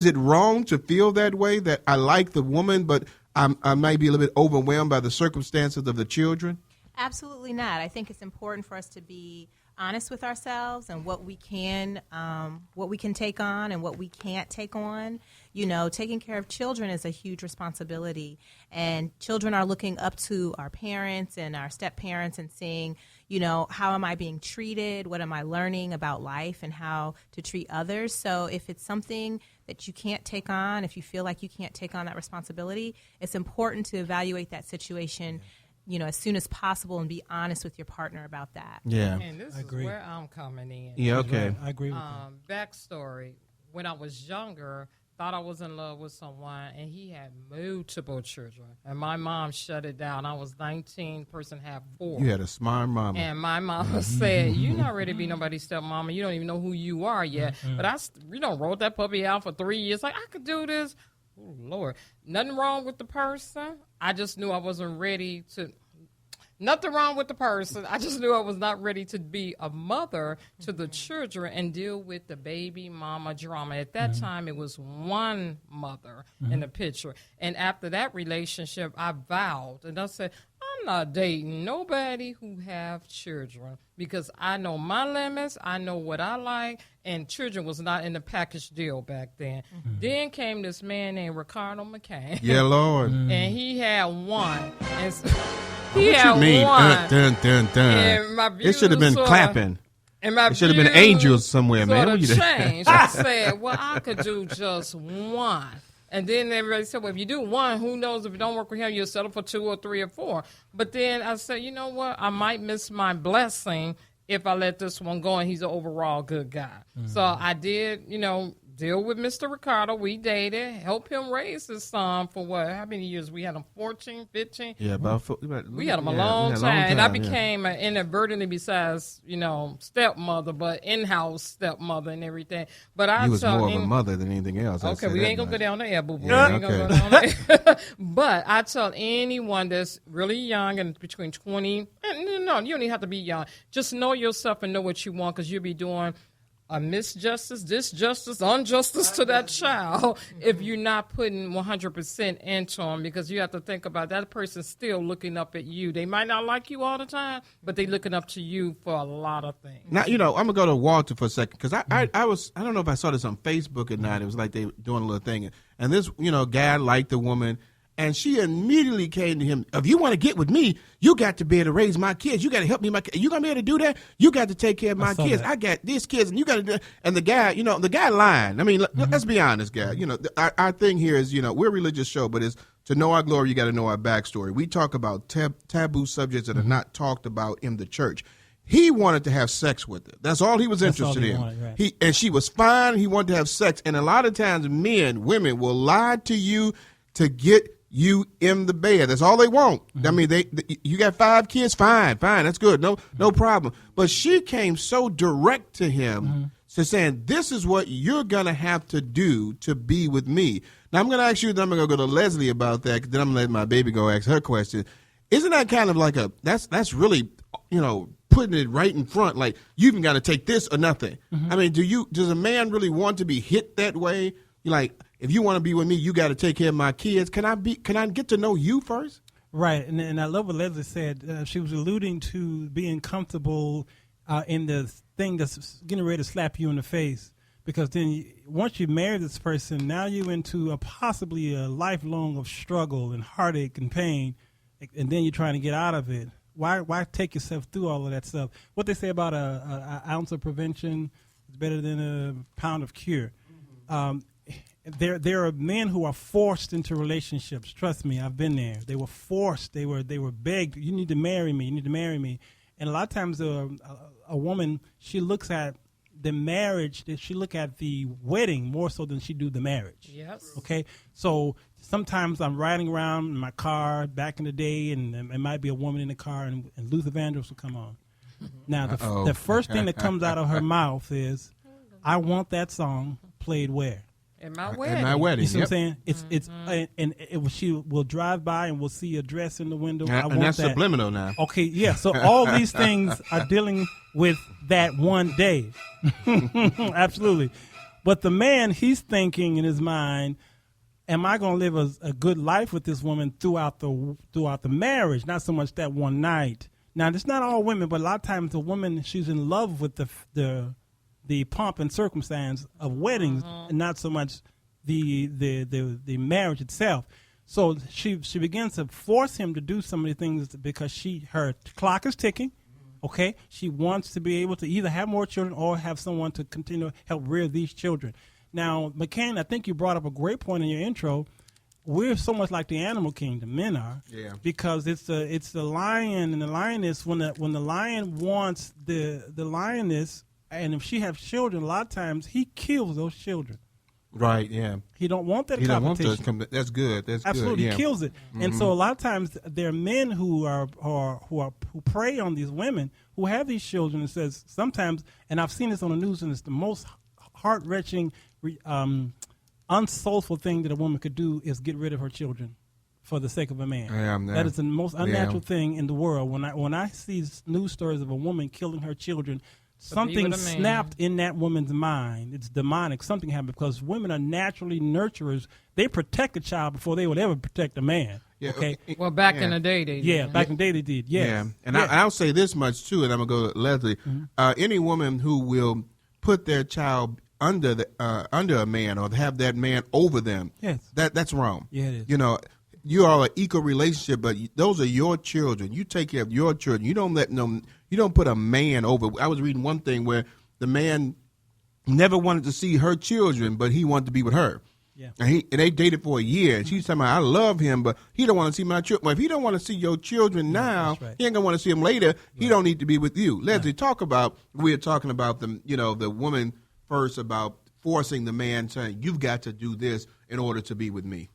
Is it wrong to feel that way, that I like the woman, but I might be a little bit overwhelmed by the circumstances of the children? Absolutely not. I think it's important for us to be honest with ourselves and what we can take on and what we can't take on. You know, taking care of children is a huge responsibility, and children are looking up to our parents and our step-parents and seeing, you know, how am I being treated? What am I learning about life and how to treat others? So if it's something that you can't take on, if you feel like you can't take on that responsibility, it's important to evaluate that situation, you know, as soon as possible and be honest with your partner about that. Yeah. And this is where I'm coming in. Yeah, okay. Right. I agree with that. Backstory. When I was younger, thought I was in love with someone, and he had multiple children. And my mom shut it down. I was 19, person had 4. You had a smart mama. And my mama said, you're not ready to be nobody's stepmama. You don't even know who you are yet. But I, wrote that puppy out for 3 years. Like, I could do this. Oh, Lord. Nothing wrong with the person. I just knew I wasn't ready to. Nothing wrong with the person. I just knew I was not ready to be a mother to the children and deal with the baby mama drama. At that time, it was one mother in the picture. And after that relationship, I vowed, and I said, I'm not dating nobody who have children because I know my limits. I know what I like, and children was not in the package deal back then. Then came this man named Ricardo McCain. Yeah, Lord. And he had one. And What you mean? Dun, dun, dun. And It should have been clapping. And my It should have been angels somewhere, man. Sort What of you changed. I said, well, I could do just one. And then everybody said, well, if you do one, who knows if it don't work with him, you'll settle for 2 or 3 or 4. But then I said, you know what? I might miss my blessing if I let this one go, and he's an overall good guy. So I did, deal with Mr. Ricardo. We dated, help him raise his son for how many years? We had him 14, 15? Yeah, about We had him a long time. And I became inadvertently, besides, stepmother, but in-house stepmother and everything. But I you was more of a mother than anything else. Okay, we ain't going to go down there, boo-boo. Yeah, we ain't gonna go down there. But I tell anyone that's really young and between 20, and no, you don't even have to be young. Just know yourself and know what you want, because you'll be doing a misjustice, disjustice, injustice to that child if you're not putting 100% into them, because you have to think about that person still looking up at you. They might not like you all the time, but they looking up to you for a lot of things. Now, I'm going to go to Walter for a second, because I don't know if I saw this on Facebook at night. It was like they were doing a little thing. And this, guy liked the woman. And she immediately came to him, if you want to get with me, you got to be able to raise my kids. You got to help me. You going to be able to do that? You got to take care of my kids. I got these kids, and you got to do that. And the guy, the guy lying. I mean, let's be honest, guy. Our thing here is, we're a religious show, but it's to know our glory, you got to know our backstory. We talk about taboo subjects that are not talked about in the church. He wanted to have sex with her. That's all he was interested in. Wanted, right. And she was fine. He wanted to have sex. And a lot of times women will lie to you to get you in the bed. That's all they want. I mean, you got 5 kids, fine, that's good, no problem. But she came so direct to him, to saying, this is what you're gonna have to do to be with me. Now I'm gonna ask you, then I'm gonna go to Leslie about that, 'cause then I'm gonna let my baby go ask her question. Isn't that kind of like that's really, putting it right in front, like you even got to take this or nothing. I mean, does a man really want to be hit that way? Like, if you want to be with me, you got to take care of my kids. Can I get to know you first? Right, and I love what Leslie said. She was alluding to being comfortable in the thing that's getting ready to slap you in the face, because then once you marry this person, now you're into possibly a lifelong of struggle and heartache and pain, and then you're trying to get out of it. Why take yourself through all of that stuff? What they say about an ounce of prevention is better than a pound of cure. There are men who are forced into relationships. Trust me, I've been there. They were forced. They were begged. You need to marry me. You need to marry me. And a lot of times, a woman, she looks at the marriage. She look at the wedding more so than she do the marriage. Yes. Okay. So sometimes I'm riding around in my car back in the day, and it might be a woman in the car, and Luther Vandross will come on. Now the first thing that comes out of her mouth is, "I want that song played where." At my wedding. At my wedding. You see what I'm saying? She will drive by and we'll see a dress in the window. And that's subliminal now. Okay, yeah. So all these things are dealing with that one day. Absolutely. But the man, he's thinking in his mind, am I going to live a good life with this woman throughout the marriage? Not so much that one night. Now, it's not all women, but a lot of times the woman, she's in love with the pomp and circumstance of weddings, and not so much the marriage itself. So she begins to force him to do some of the things because her clock is ticking. Okay, she wants to be able to either have more children or have someone to continue to help rear these children. Now, McCain, I think you brought up a great point in your intro. We're so much like the animal kingdom, men are, because it's the lion and the lioness. When the lion wants the lioness, and if she has children, a lot of times he kills those children. Right, yeah. He don't want that He don't want competition. that's good. That's Absolutely, good. Yeah. he kills it. And so a lot of times there are men who prey on these women who have these children and says sometimes, and I've seen this on the news, and it's the most heart-wrenching, unsoulful thing that a woman could do is get rid of her children for the sake of a man. That is the most unnatural thing in the world. When I see news stories of a woman killing her children, something snapped in that woman's mind. It's demonic. Something happened because women are naturally nurturers. They protect a child before they would ever protect a man. Yeah, okay. Well, back in the day, they did. Yeah, back in the day they did. Yes. Yeah, and I'll say this much too, and I'm gonna go to Leslie. Any woman who will put their child under a man or have that man over them, that's wrong. Yeah, it is. You know, you are an equal relationship, but those are your children. You take care of your children. You don't let them. You don't put a man over. I was reading one thing where the man never wanted to see her children, but he wanted to be with her. Yeah. And they dated for a year. And she's talking about, I love him, but he don't want to see my children. Well, if he don't want to see your children now, he ain't gonna want to see them later. Right. He don't need to be with you. Leslie, talk about. We're talking about the woman first about forcing the man, saying you've got to do this in order to be with me.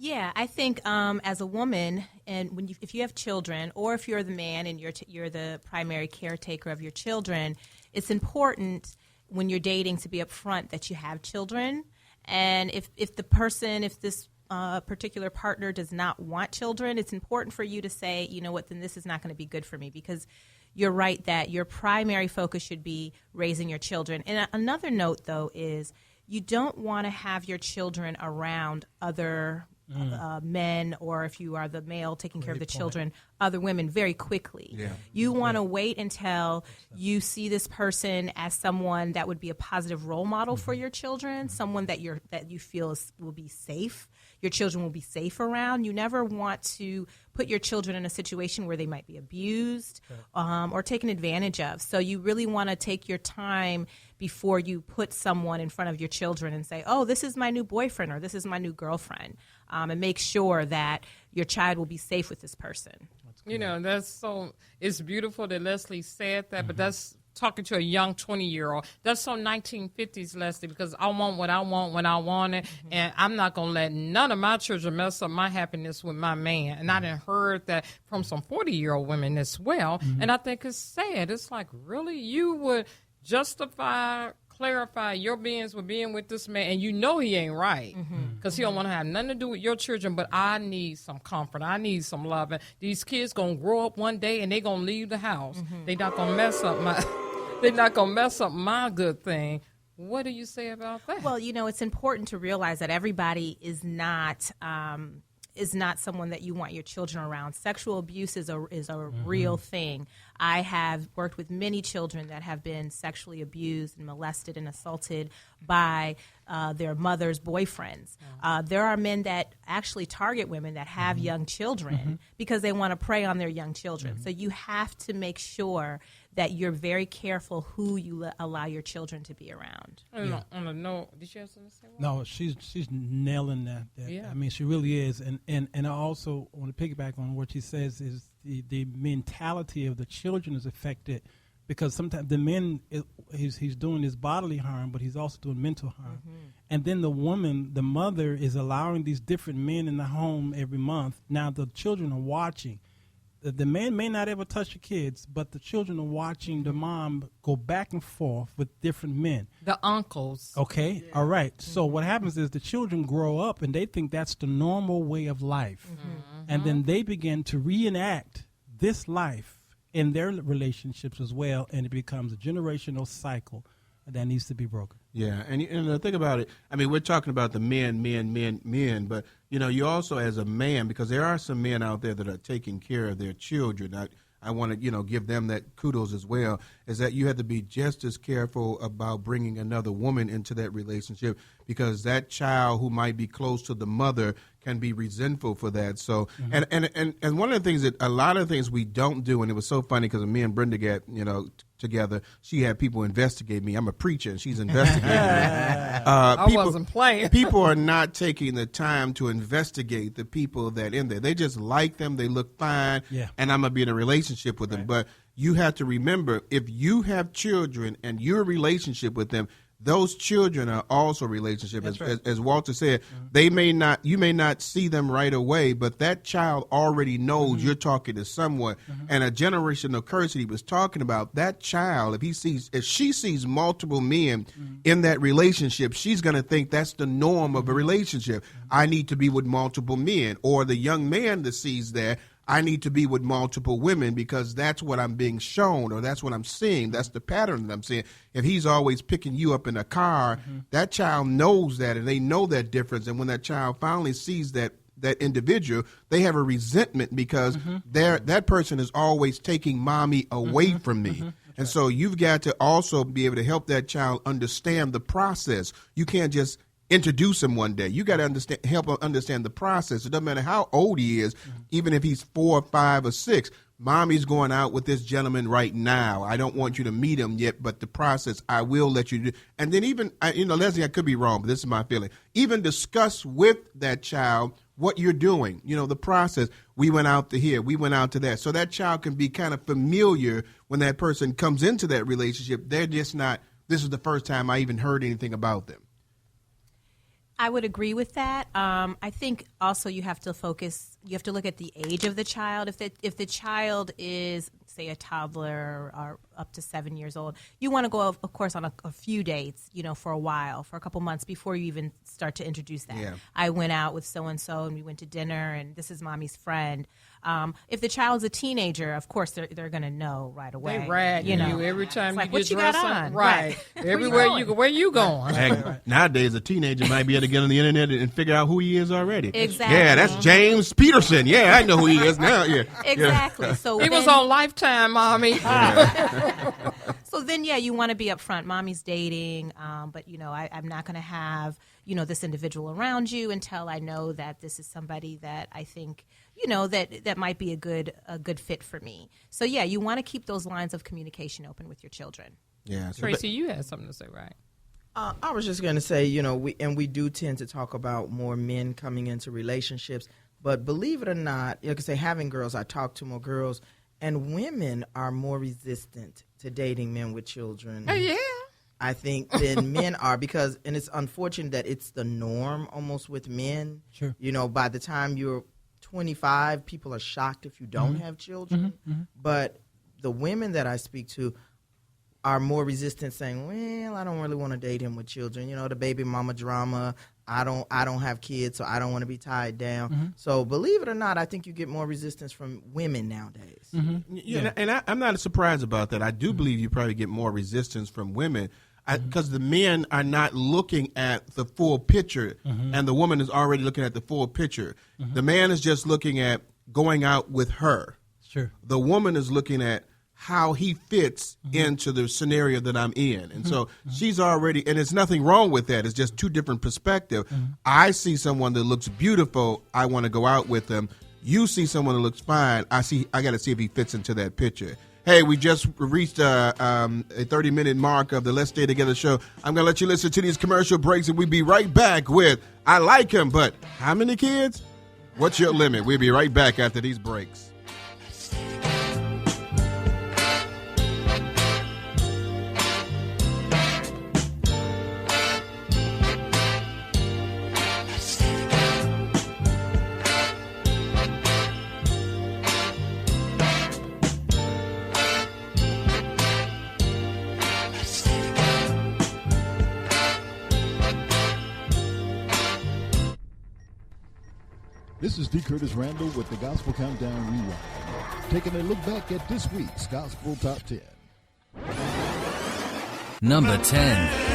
Yeah, I think as a woman, and if you have children, or if you're the man and you're the primary caretaker of your children, it's important when you're dating to be upfront that you have children. And if this particular partner does not want children, it's important for you to say, you know what, then this is not going to be good for me, because you're right that your primary focus should be raising your children. And another note, though, is you don't want to have your children around other men, or if you are the male taking care of the children, other women very quickly. Yeah. You want to wait until you see this person as someone that would be a positive role model for your children, someone that you feel will be safe. Your children will be safe around. You never want to put your children in a situation where they might be abused or taken advantage of. So you really want to take your time before you put someone in front of your children and say, oh, this is my new boyfriend or this is my new girlfriend, and make sure that your child will be safe with this person. You know, it's beautiful that Leslie said that, but that's talking to a young 20-year-old. That's so 1950s, Leslie, because I want what I want when I want it, and I'm not going to let none of my children mess up my happiness with my man. And I done heard that from some 40-year-old women as well, and I think it's sad. It's like, really? You would clarify your beings with being with this man, and you know he ain't right, because he don't want to have nothing to do with your children, but I need some comfort. I need some love. And these kids going to grow up one day, and they going to leave the house. They're not going to mess up my good thing. What do you say about that? Well, it's important to realize that everybody is not someone that you want your children around. Sexual abuse is a real thing. I have worked with many children that have been sexually abused and molested and assaulted by their mother's boyfriends. There are men that actually target women that have young children because they want to prey on their young children. So you have to make sure that you're very careful who you allow your children to be around. On a note, did you have something to say? No, she's nailing that. Yeah. I mean, she really is. And I also want to piggyback on what she says is the mentality of the children is affected, because sometimes the men, he's doing his bodily harm, but he's also doing mental harm. And then the woman, the mother, is allowing these different men in the home every month. Now the children are watching. The man may not ever touch the kids, but the children are watching the mom go back and forth with different men. The uncles. Okay, all right. So what happens is the children grow up and they think that's the normal way of life. And then they begin to reenact this life in their relationships as well, and it becomes a generational cycle. that needs to be broken. Yeah, and the thing about it, I mean, we're talking about the men, but, you also as a man, because there are some men out there that are taking care of their children. I want to, give them that kudos as well, is that you have to be just as careful about bringing another woman into that relationship, because that child who might be close to the mother can be resentful for that. So, and one of the things that a lot of things we don't do, and it was so funny because me and Brenda got, together, she had people investigate me. I'm a preacher, and she's investigating me. I wasn't playing. People are not taking the time to investigate the people that in there. They just like them. They look fine, and I'm going to be in a relationship with them. But you have to remember, if you have children and you're in a relationship with them, those children are also relationship. As Walter said, you may not see them right away, but that child already knows you're talking to someone. And a generational curse that he was talking about, that child, if she sees multiple men in that relationship, she's going to think that's the norm of a relationship. I need to be with multiple men. Or the young man that sees that, I need to be with multiple women because that's what I'm being shown, or that's what I'm seeing. That's the pattern that I'm seeing. If he's always picking you up in a car, that child knows that, and they know that difference. And when that child finally sees that individual, they have a resentment because that person is always taking mommy away from me. And so you've got to also be able to help that child understand the process. You can't just introduce him one day. You got to help him understand the process. It doesn't matter how old he is, even if he's 4, 5, or 6. Mommy's going out with this gentleman right now. I don't want you to meet him yet, but the process, I will let you do. And then even, Leslie, I could be wrong, but this is my feeling. Even discuss with that child what you're doing, the process. We went out to here, we went out to that. So that child can be kind of familiar when that person comes into that relationship. They're just not, this is the first time I even heard anything about them. I would agree with that. I think also you have to look at the age of the child. If the child is, say, a toddler or up to 7 years old, you want to go, of course, on a few dates, for a while, for a couple months before you even start to introduce that. Yeah. I went out with so-and-so and we went to dinner and this is mommy's friend. If the child's a teenager, of course, they're going to know right away. They rag you every time you like, get what you dressed got on? Right. Everywhere you go, where you going? Right. Nowadays, a teenager might be able to get on the internet and figure out who he is already. Exactly. Yeah, that's James Peterson. Yeah, I know who he is now. Yeah. Exactly. Yeah. So he was on Lifetime, mommy. So then, you want to be upfront. Mommy's dating, but I'm not going to have this individual around you until I know that this is somebody that I think that might be a good fit for me. So you want to keep those lines of communication open with your children. Yeah, Tracy, you had something to say, right? I was just going to say, we do tend to talk about more men coming into relationships, but believe it or not, like I say, having girls, I talk to more girls, and women are more resistant to dating men with children. Oh, yeah. I think than men are because, and it's unfortunate that it's the norm almost with men. Sure. By the time you're 25, people are shocked if you don't have children. But the women that I speak to are more resistant, saying, well, I don't really want to date him with children. The baby mama drama. I don't have kids, so I don't want to be tied down. So believe it or not, I think you get more resistance from women nowadays. Yeah, and I'm not surprised about that. I do believe you probably get more resistance from women because the men are not looking at the full picture, and the woman is already looking at the full picture. The man is just looking at going out with her. Sure. The woman is looking at how he fits into the scenario that I'm in. And so she's already, and there's nothing wrong with that. It's just two different perspectives. I see someone that looks beautiful. I want to go out with them. You see someone that looks fine. I got to see if he fits into that picture. Hey, we just reached a 30-minute mark of the Let's Stay Together show. I'm going to let you listen to these commercial breaks, and we'll be right back with I Like Him, but how many kids? What's your limit? We'll be right back after these breaks. This is D. Curtis Randall with the Gospel Countdown Rewind, taking a look back at this week's Gospel Top 10. Number 10.